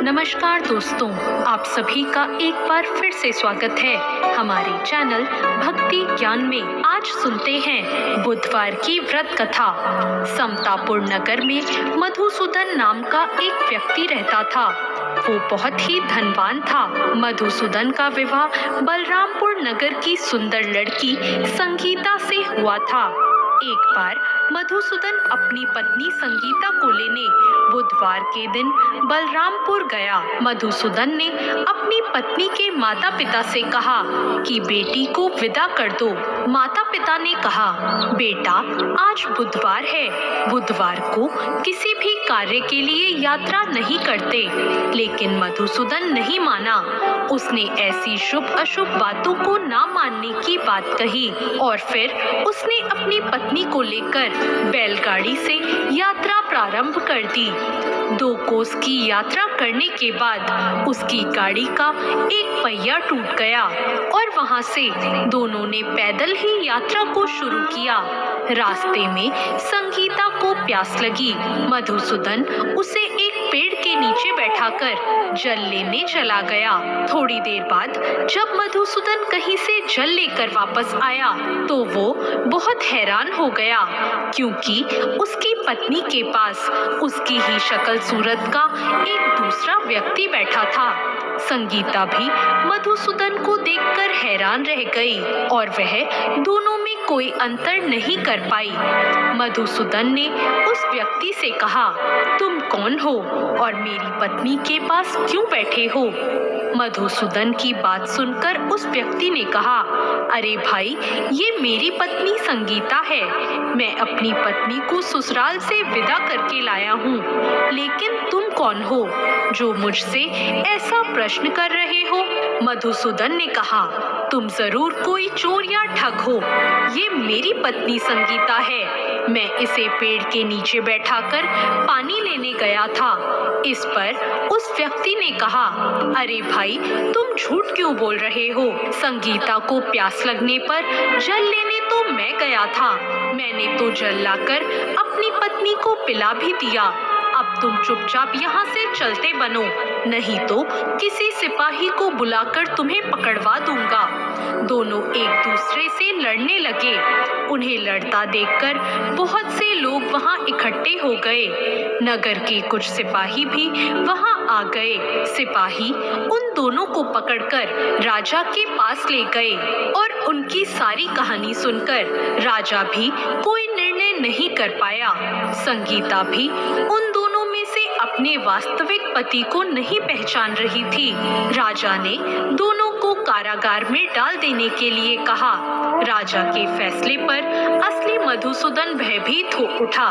नमस्कार दोस्तों, आप सभी का एक बार फिर से स्वागत है हमारे चैनल भक्ति ज्ञान में। आज सुनते हैं बुधवार की व्रत कथा। समतापुर नगर में मधुसूदन नाम का एक व्यक्ति रहता था। वो बहुत ही धनवान था। मधुसूदन का विवाह बलरामपुर नगर की सुंदर लड़की संगीता से हुआ था। एक बार मधुसूदन अपनी पत्नी संगीता को लेने बुधवार के दिन बलरामपुर गया। मधुसूदन ने अपनी पत्नी के माता पिता से कहा कि बेटी को विदा कर दो। माता पिता ने कहा, बेटा आज बुधवार है, बुधवार को किसी भी कार्य के लिए यात्रा नहीं करते। लेकिन मधुसूदन नहीं माना। उसने ऐसी शुभ अशुभ बातों को ना मानने की बात कही और फिर उसने अपनी पत्नी को लेकर बैलगाड़ी से यात्रा प्रारंभ कर दी। 2 कोस की यात्रा करने के बाद उसकी गाड़ी का एक पहिया टूट गया और वहां से दोनों ने पैदल ही यात्रा को शुरू किया। रास्ते में संगीता को प्यास लगी। मधुसूदन उसे एक पेड़ के नीचे बैठाकर जल लेने चला गया। थोड़ी देर बाद जब मधुसूदन कहीं से जल लेकर वापस आया तो वो बहुत हैरान हो गया, क्योंकि उसकी पत्नी के पास उसकी ही शक्ल सूरत का एक दूसरा व्यक्ति बैठा था। संगीता भी मधुसूदन को देखकर हैरान रह गई और वह दोनों में कोई अंतर नहीं कर पाई। मधुसूदन ने उस व्यक्ति से कहा, तुम कौन हो और मेरी पत्नी के पास क्यों बैठे हो? मधुसूदन की बात सुनकर उस व्यक्ति ने कहा, अरे भाई, ये मेरी पत्नी संगीता है। मैं अपनी पत्नी को ससुराल से विदा करके लाया हूँ। लेकिन तुम कौन हो जो मुझसे ऐसा प्रश्न कर रहे हो? मधुसूदन ने कहा, तुम जरूर कोई चोर या ठग हो। ये मेरी पत्नी संगीता है। मैं इसे पेड़ के नीचे बैठाकर पानी लेने गया था। इस पर उस व्यक्ति ने कहा, अरे भाई, तुम झूठ क्यों बोल रहे हो? संगीता को प्यास लगने पर जल लेने तो मैं गया था। मैंने तो जल लाकर अपनी पत्नी को पिला भी दिया। अब तुम चुपचाप यहाँ से चलते बनो, नहीं तो किसी सिपाही को बुलाकर तुम्हें पकड़वा दूंगा। दोनों एक दूसरे से लड़ने लगे। उन्हें लड़ता देखकर बहुत से लोग वहां इकट्ठे हो गए। नगर के कुछ सिपाही भी वहां आ गए। सिपाही उन दोनों को पकड़कर राजा के पास ले गए और उनकी सारी कहानी सुनकर राजा भी कोई निर्णय नहीं कर पाया। संगीता भी उन दोनों में से अपने वास्तविक पति को नहीं पहचान रही थी। राजा ने दोनों को कारागार में डाल देने के लिए कहा। राजा के फैसले पर असली मधुसूदन भयभीत हो उठा।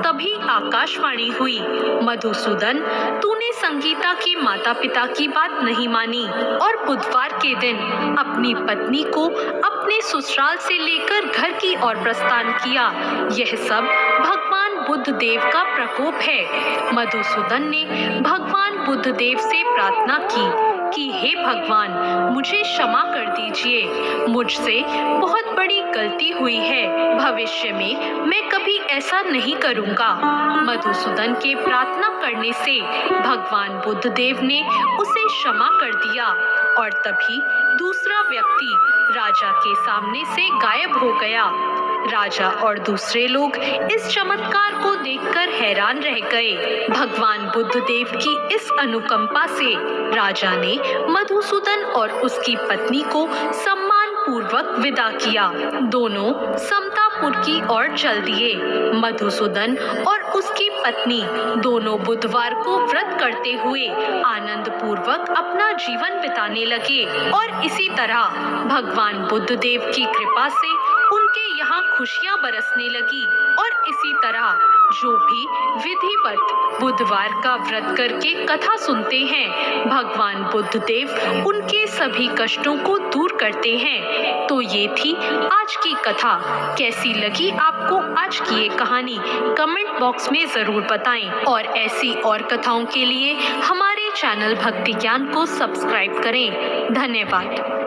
तभी आकाशवाणी हुई, मधुसूदन, तूने संगीता के माता पिता की बात नहीं मानी और बुधवार के दिन अपनी पत्नी को अपने ससुराल से लेकर घर की ओर प्रस्थान किया। यह सब भगवान बुद्ध देव का प्रकोप है। मधुसूदन ने भगवान बुद्ध देव से प्रार्थना की कि हे भगवान, मुझे क्षमा कर दीजिए। मुझसे बहुत बड़ी गलती हुई है। भविष्य में मैं कभी ऐसा नहीं करूँगा। मधुसूदन के प्रार्थना करने से भगवान बुद्ध देव ने उसे क्षमा कर दिया और तभी दूसरा व्यक्ति राजा के सामने से गायब हो गया। राजा और दूसरे लोग इस चमत्कार को देखकर हैरान रह गए। भगवान बुद्ध देव की इस अनुकंपा से राजा ने मधुसूदन और उसकी पत्नी को सम्मान पूर्वक विदा किया। दोनों समतापुर की ओर चल दिए। मधुसूदन और उसकी पत्नी दोनों बुधवार को व्रत करते हुए आनंद पूर्वक अपना जीवन बिताने लगे और इसी तरह भगवान बुद्ध देव की कृपा से उनके यहाँ खुशियाँ बरसने लगी। और इसी तरह जो भी विधिवत बुधवार का व्रत करके कथा सुनते हैं, भगवान बुद्ध देव उनके सभी कष्टों को दूर करते हैं। तो ये थी आज की कथा। कैसी लगी आपको आज की ये कहानी? कमेंट बॉक्स में जरूर बताएं और ऐसी और कथाओं के लिए हमारे चैनल भक्ति ज्ञान को सब्सक्राइब करें। धन्यवाद।